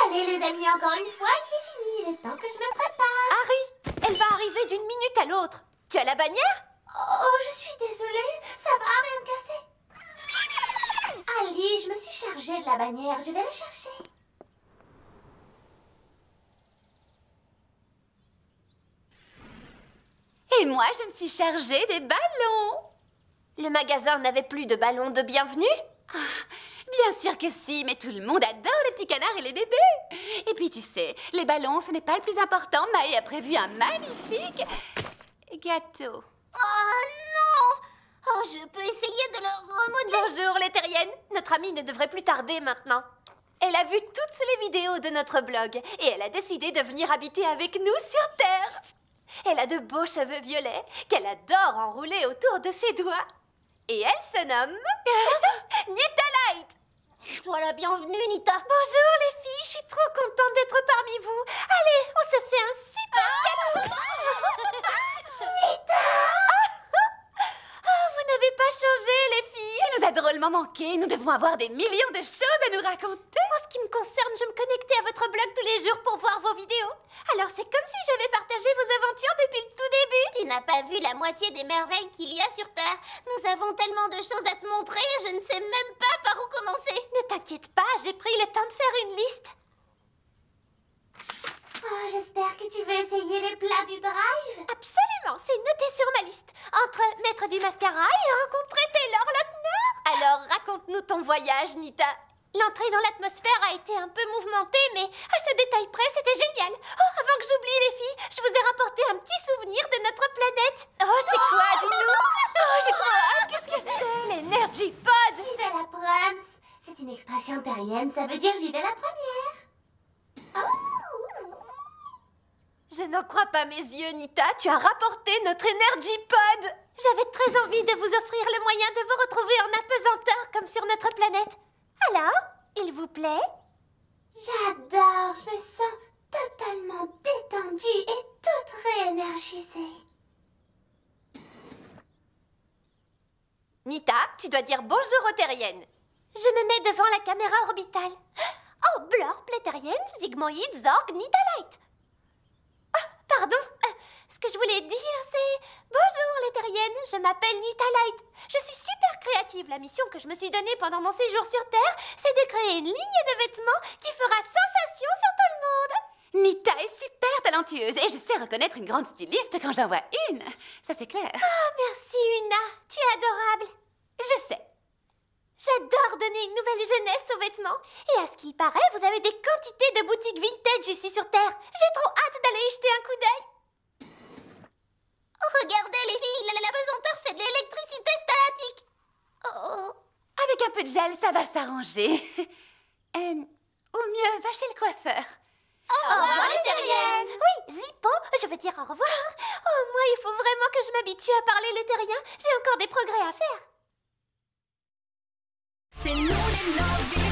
Allez les amis, encore une fois, c'est fini. Il est temps que je me prépare. Harry, elle va arriver d'une minute à l'autre. Tu as la bannière? Oh, je suis désolée. Ça va, rien de cassé. Ali, je me suis chargée de la bannière. Je vais la chercher. Et moi, je me suis chargée des ballons. Le magasin n'avait plus de ballons de bienvenue? Bien sûr que si, mais tout le monde adore les petits canards et les bébés. Et puis tu sais, les ballons, ce n'est pas le plus important. Maë a prévu un magnifique gâteau. Oh non! Oh, je peux essayer de le remodeler. Bonjour les terriennes. Notre amie ne devrait plus tarder maintenant. Elle a vu toutes les vidéos de notre blog et elle a décidé de venir habiter avec nous sur Terre. Elle a de beaux cheveux violets qu'elle adore enrouler autour de ses doigts. Et elle se nomme Nita Light. Sois la bienvenue, Nita. Bonjour les filles, je suis trop contente d'être parmi vous. Allez, on se fait un super câlin. Nita. Oh, vous n'avez pas changé les filles. Tu nous as drôlement manqué, nous devons avoir des millions de choses à nous raconter. En ce qui me concerne, je me connectais à votre blog tous les jours pour voir vos vidéos. Alors c'est comme si j'avais partagé vos aventures depuis le tout début. Tu n'as pas vu la moitié des merveilles qu'il y a sur Terre. Nous avons tellement de choses à te montrer, je ne sais même pas par où commencer. Ne t'inquiète pas, j'ai pris le temps de faire une liste. Oh, j'espère que tu veux essayer les plats du drive. Absolument, c'est noté sur ma liste. Entre mettre du mascara et rencontrer Taylor Lautner. Alors raconte-nous ton voyage, Nita. L'entrée dans l'atmosphère a été un peu mouvementée, mais à ce détail près, c'était génial. Oh, avant que j'oublie les filles, je vous ai rapporté un petit souvenir de notre planète. Oh, c'est quoi, dis-nous? Oh, j'ai trop hâte, qu'est-ce que c'est? L'Energy Pod. J'y vais la prums. C'est une expression terrienne, ça veut dire j'y vais la première. Oh. Je n'en crois pas mes yeux, Nita. Tu as rapporté notre Energy Pod. J'avais très envie de vous offrir le moyen de vous retrouver en apesanteur comme sur notre planète. Alors, il vous plaît? J'adore, je me sens totalement détendue et toute réénergisée. Nita, tu dois dire bonjour aux terriennes. Je me mets devant la caméra orbitale. Oh, Blorp, les terriennes, Zygmoïd, Zorg, Nita Light. Pardon, ce que je voulais dire, c'est... Bonjour les terriennes, je m'appelle Nita Light. Je suis super créative. La mission que je me suis donnée pendant mon séjour sur Terre, c'est de créer une ligne de vêtements qui fera sensation sur tout le monde. Nita est super talentueuse et je sais reconnaître une grande styliste quand j'en vois une. Ça, c'est clair. Oh, merci Una, tu es adorable. Je sais. J'adore donner une nouvelle jeunesse aux vêtements. Et à ce qu'il paraît, vous avez des quantités de boutiques vintage ici sur Terre. J'ai trop hâte d'aller y jeter un coup d'œil. Regardez les filles, la pesanteur fait de l'électricité statique. Oh. Avec un peu de gel, ça va s'arranger. Ou mieux, va chez le coiffeur. Au revoir les terriennes. Oui, Zippo, je veux dire au revoir. Oh, moi, il faut vraiment que je m'habitue à parler le terrien. J'ai encore des progrès à faire. C'est nous les lobbies.